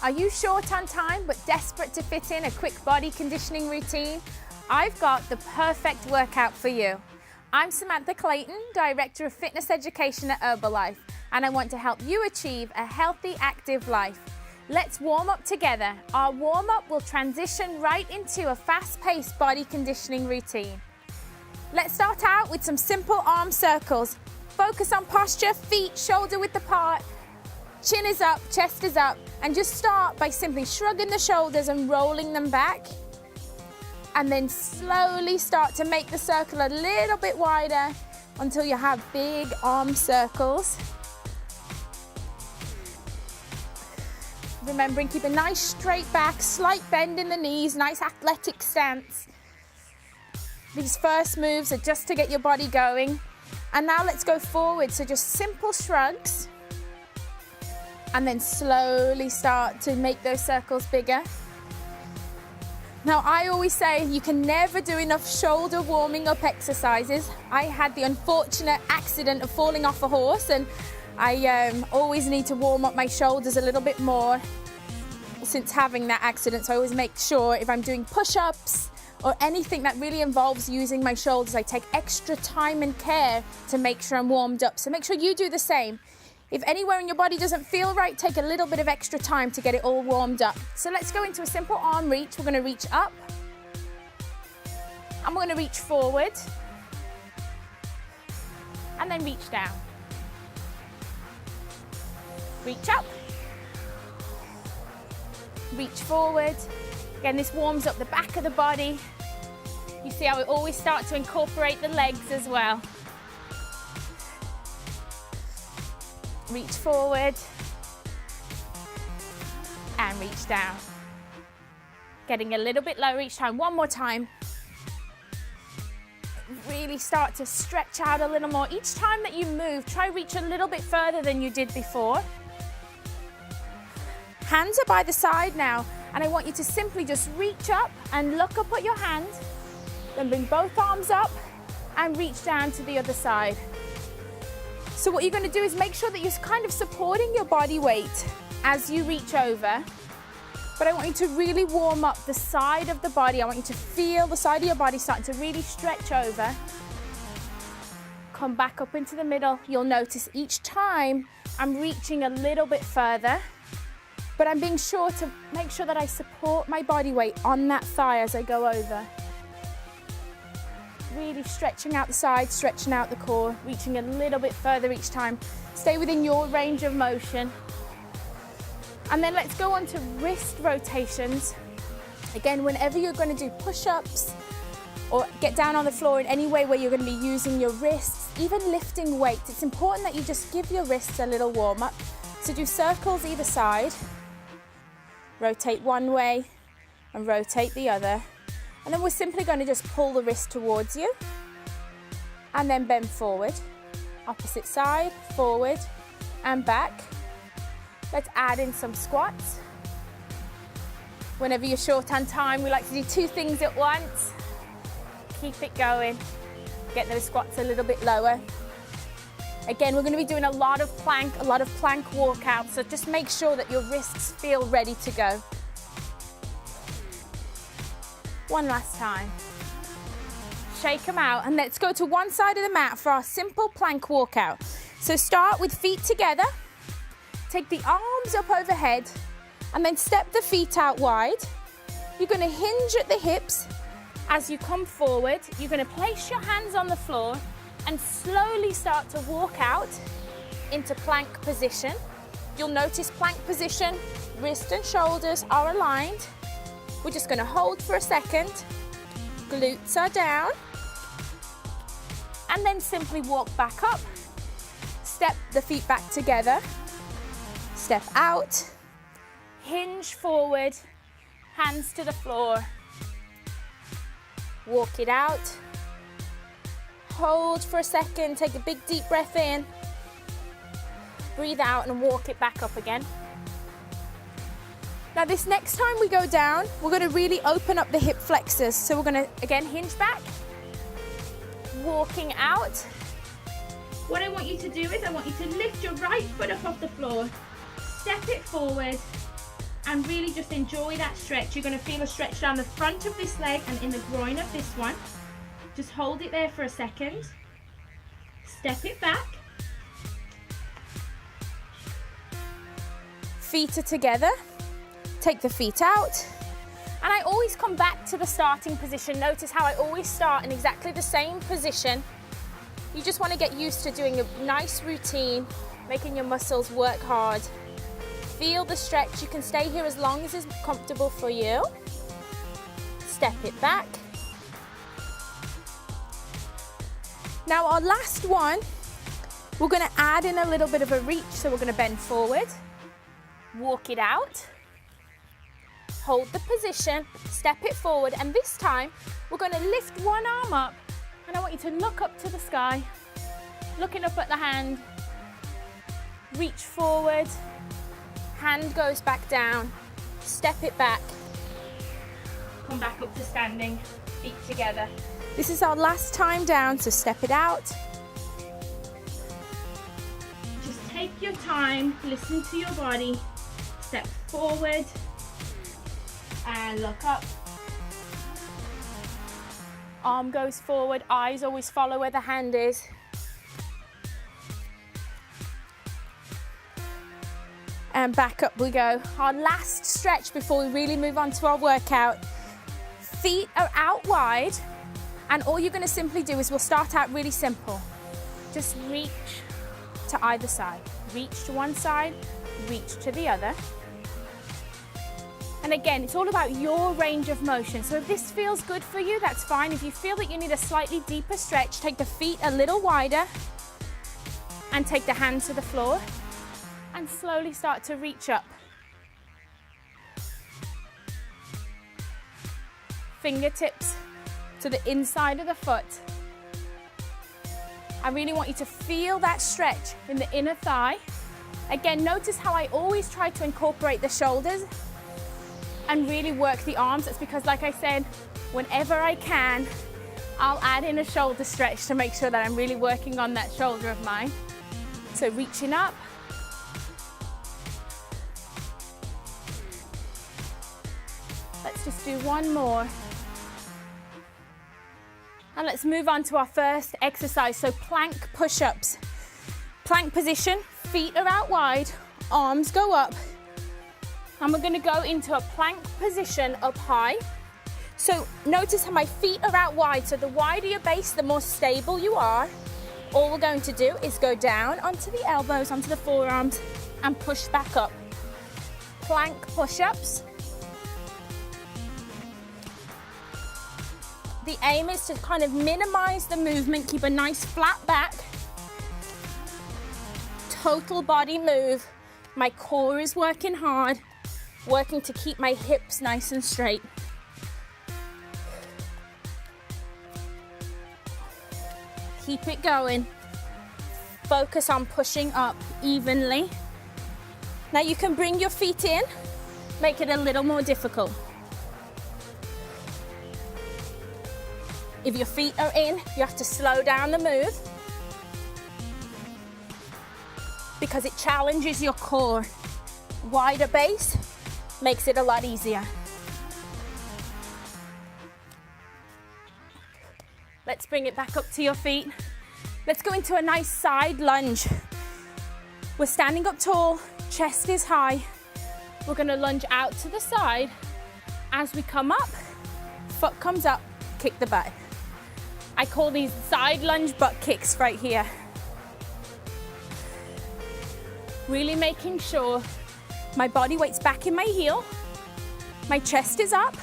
Are you short on time but desperate to fit in a quick body conditioning routine? I've got the perfect workout for you. I'm Samantha Clayton, Director of Fitness Education at Herbalife, and I want to help you achieve a healthy, active life. Let's warm up together. Our warm-up will transition right into a fast-paced body conditioning routine. Let's start out with some simple arm circles. Focus on posture, feet shoulder width apart, chin is up, chest is up, and just start by simply shrugging the shoulders and rolling them back. And then slowly start to make the circle a little bit wider until you have big arm circles. Remembering, keep a nice straight back, slight bend in the knees, nice athletic stance. These first moves are just to get your body going. And now let's go forward, so just simple shrugs. And then slowly start to make those circles bigger. Now, I always say you can never do enough shoulder warming up exercises. I had the unfortunate accident of falling off a horse, and I always need to warm up my shoulders a little bit more since having that accident. So I always make sure if I'm doing push-ups or anything that really involves using my shoulders, I take extra time and care to make sure I'm warmed up. So make sure you do the same. If anywhere in your body doesn't feel right, take a little bit of extra time to get it all warmed up. So let's go into a simple arm reach. We're going to reach up, and we're going to reach forward, and then reach down. Reach up, reach forward. Again, this warms up the back of the body. You see how we always start to incorporate the legs as well. Reach forward and reach down. Getting a little bit lower each time. One more time. Really start to stretch out a little more. Each time that you move, try reach a little bit further than you did before. Hands are by the side now, and I want you to simply just reach up and look up at your hand. Then bring both arms up and reach down to the other side. So what you're going to do is make sure that you're kind of supporting your body weight as you reach over. But I want you to really warm up the side of the body. I want you to feel the side of your body starting to really stretch over. Come back up into the middle. You'll notice each time I'm reaching a little bit further, but I'm being sure to make sure that I support my body weight on that thigh as I go over. Really stretching out the side, stretching out the core, reaching a little bit further each time. Stay within your range of motion. And then let's go on to wrist rotations. Again, whenever you're going to do push-ups or get down on the floor in any way where you're going to be using your wrists, even lifting weights, it's important that you just give your wrists a little warm-up. So do circles either side. Rotate one way and rotate the other. And then we're simply going to just pull the wrist towards you and then bend forward. Opposite side, forward and back. Let's add in some squats. Whenever you're short on time, we like to do two things at once. Keep it going. Get those squats a little bit lower. Again, we're going to be doing a lot of plank walkouts, so just make sure that your wrists feel ready to go. One last time. Shake them out, and let's go to one side of the mat for our simple plank walkout. So start with feet together. Take the arms up overhead, and then step the feet out wide. You're going to hinge at the hips. As you come forward, you're going to place your hands on the floor and slowly start to walk out into plank position. You'll notice plank position, wrist and shoulders are aligned. We're just going to hold for a second. Glutes are down. And then simply walk back up. Step the feet back together. Step out. Hinge forward. Hands to the floor. Walk it out. Hold for a second. Take a big deep breath in. Breathe out and walk it back up again. Now this next time we go down, we're going to really open up the hip flexors. So we're going to, again, hinge back, walking out. What I want you to do is I want you to lift your right foot up off the floor, step it forward, and really just enjoy that stretch. You're going to feel a stretch down the front of this leg and in the groin of this one. Just hold it there for a second. Step it back. Feet are together. Take the feet out. And I always come back to the starting position. Notice how I always start in exactly the same position. You just want to get used to doing a nice routine, making your muscles work hard. Feel the stretch. You can stay here as long as it's comfortable for you. Step it back. Now our last one, we're going to add in a little bit of a reach. So we're going to bend forward, walk it out, hold the position, step it forward, and this time we're going to lift one arm up, and I want you to look up to the sky, looking up at the hand, reach forward, hand goes back down, step it back, come back up to standing, feet together. This is our last time down, so step it out. Just take your time, listen to your body, step forward and look up. Arm goes forward, eyes always follow where the hand is. And back up we go. Our last stretch before we really move on to our workout. Feet are out wide, and all you're going to simply do is we'll start out really simple. Just reach to either side. Reach to one side, reach to the other. And again, it's all about your range of motion. So if this feels good for you, that's fine. If you feel that you need a slightly deeper stretch, take the feet a little wider and take the hands to the floor and slowly start to reach up. Fingertips to the inside of the foot. I really want you to feel that stretch in the inner thigh. Again, notice how I always try to incorporate the shoulders and really work the arms. It's because, like I said, whenever I can, I'll add in a shoulder stretch to make sure that I'm really working on that shoulder of mine. So reaching up. Let's just do one more. And let's move on to our first exercise. So plank push-ups. Plank position, feet are out wide, arms go up. And we're going to go into a plank position up high. So notice how my feet are out wide. So the wider your base, the more stable you are. All we're going to do is go down onto the elbows, onto the forearms, and push back up. Plank push-ups. The aim is to kind of minimize the movement, keep a nice flat back. Total body move. My core is working hard, working to keep my hips nice and straight. Keep it going. Focus on pushing up evenly. Now you can bring your feet in, make it a little more difficult. If your feet are in, you have to slow down the move because it challenges your core. Wider base makes it a lot easier. Let's bring it back up to your feet. Let's go into a nice side lunge. We're standing up tall, chest is high. We're gonna lunge out to the side. As we come up, foot comes up, kick the butt. I call these side lunge butt kicks right here. Really making sure my body weight's back in my heel, my chest is up.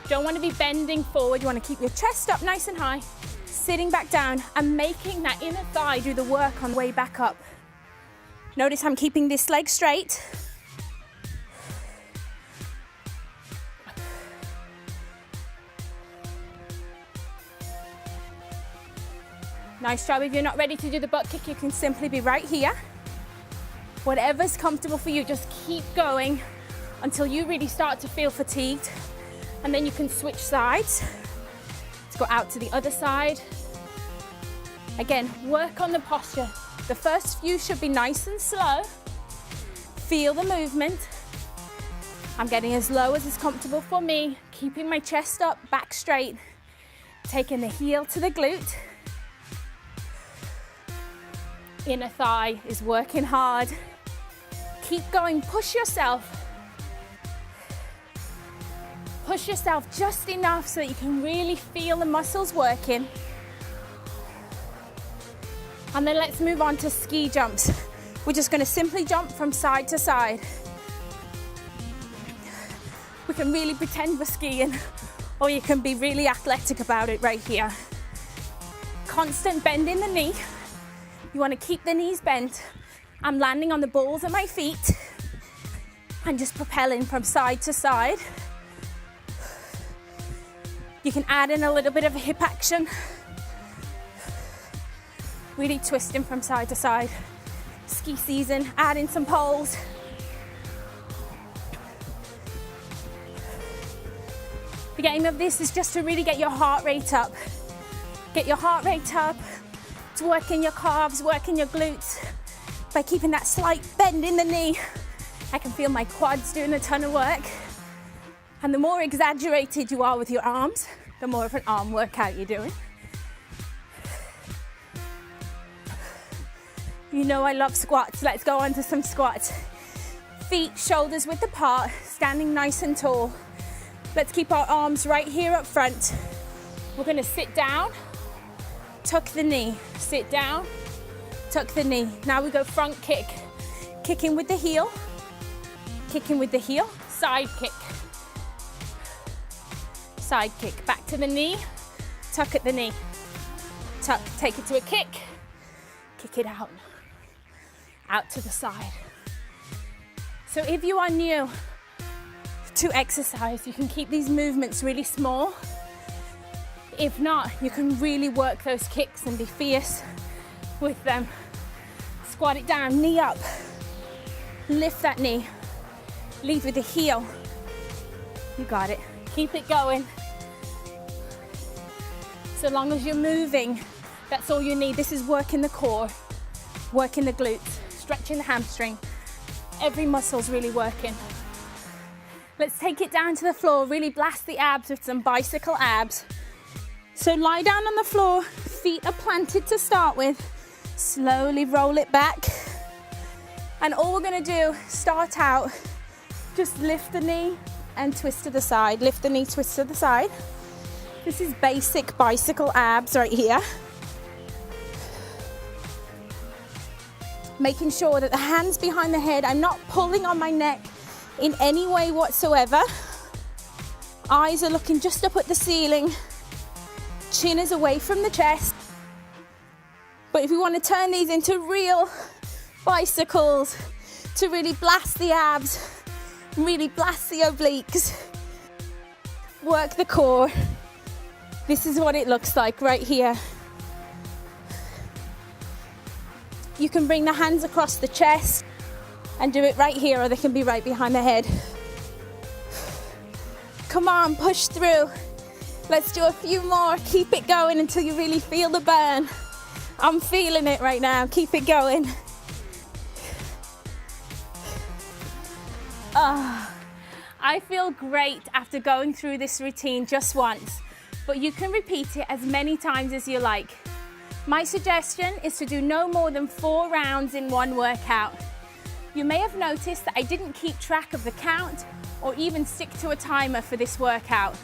Don't want to be bending forward, you want to keep your chest up nice and high, sitting back down and making that inner thigh do the work on the way back up. Notice I'm keeping this leg straight. Nice job. If you're not ready to do the butt kick, you can simply be right here. Whatever's comfortable for you, just keep going until you really start to feel fatigued. And then you can switch sides. Let's go out to the other side. Again, work on the posture. The first few should be nice and slow. Feel the movement. I'm getting as low as is comfortable for me, keeping my chest up, back straight, taking the heel to the glute. Inner thigh is working hard. Keep going, push yourself. Push yourself just enough so that you can really feel the muscles working. And then let's move on to ski jumps. We're just gonna simply jump from side to side. We can really pretend we're skiing, or you can be really athletic about it right here. Constant bend in the knee. You wanna keep the knees bent. I'm landing on the balls of my feet and just propelling from side to side. You can add in a little bit of a hip action. Really twisting from side to side. Ski season, add in some poles. The aim of this is just to really get your heart rate up. Get your heart rate up. It's working your calves, working your glutes. By keeping that slight bend in the knee, I can feel my quads doing a ton of work. And the more exaggerated you are with your arms, the more of an arm workout you're doing. You know I love squats. Let's go on to some squats. Feet, shoulders width apart, standing nice and tall. Let's keep our arms right here up front. We're gonna sit down, tuck the knee, sit down, tuck the knee. Now we go front kick. Kicking with the heel, side kick. Side kick, back to the knee, tuck at the knee. Tuck, take it to a kick it out. Out to the side. So if you are new to exercise, you can keep these movements really small. If not, you can really work those kicks and be fierce with them. Squat it down, knee up. Lift that knee. Lead with the heel. You got it. Keep it going. So long as you're moving, that's all you need. This is working the core, working the glutes, stretching the hamstring. Every muscle's really working. Let's take it down to the floor, really blast the abs with some bicycle abs. So lie down on the floor, feet are planted to start with. Slowly roll it back. And all we're gonna do, start out, just lift the knee and twist to the side. Lift the knee, twist to the side. This is basic bicycle abs right here. Making sure that the hands behind the head, I'm not pulling on my neck in any way whatsoever. Eyes are looking just up at the ceiling. Chin is away from the chest. But if we want to turn these into real bicycles, to really blast the abs, really blast the obliques, work the core, this is what it looks like right here. You can bring the hands across the chest and do it right here, or they can be right behind the head. Come on, push through. Let's do a few more. Keep it going until you really feel the burn. I'm feeling it right now. Keep it going. I feel great after going through this routine just once, but you can repeat it as many times as you like. My suggestion is to do no more than 4 rounds in one workout. You may have noticed that I didn't keep track of the count or even stick to a timer for this workout.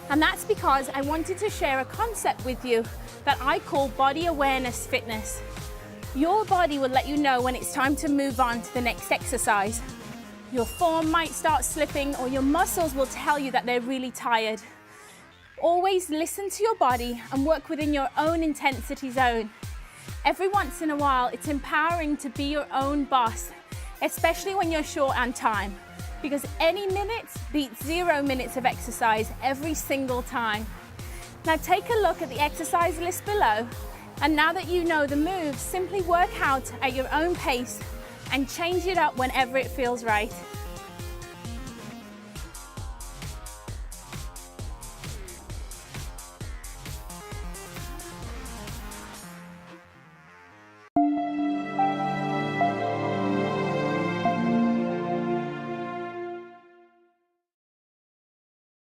And that's because I wanted to share a concept with you that I call body awareness fitness. Your body will let you know when it's time to move on to the next exercise. Your form might start slipping, or your muscles will tell you that they're really tired. Always listen to your body and work within your own intensity zone. Every once in a while, it's empowering to be your own boss, especially when you're short on time, because any minute beats 0 minutes of exercise every single time. Now take a look at the exercise list below, and now that you know the moves, simply work out at your own pace and change it up whenever it feels right.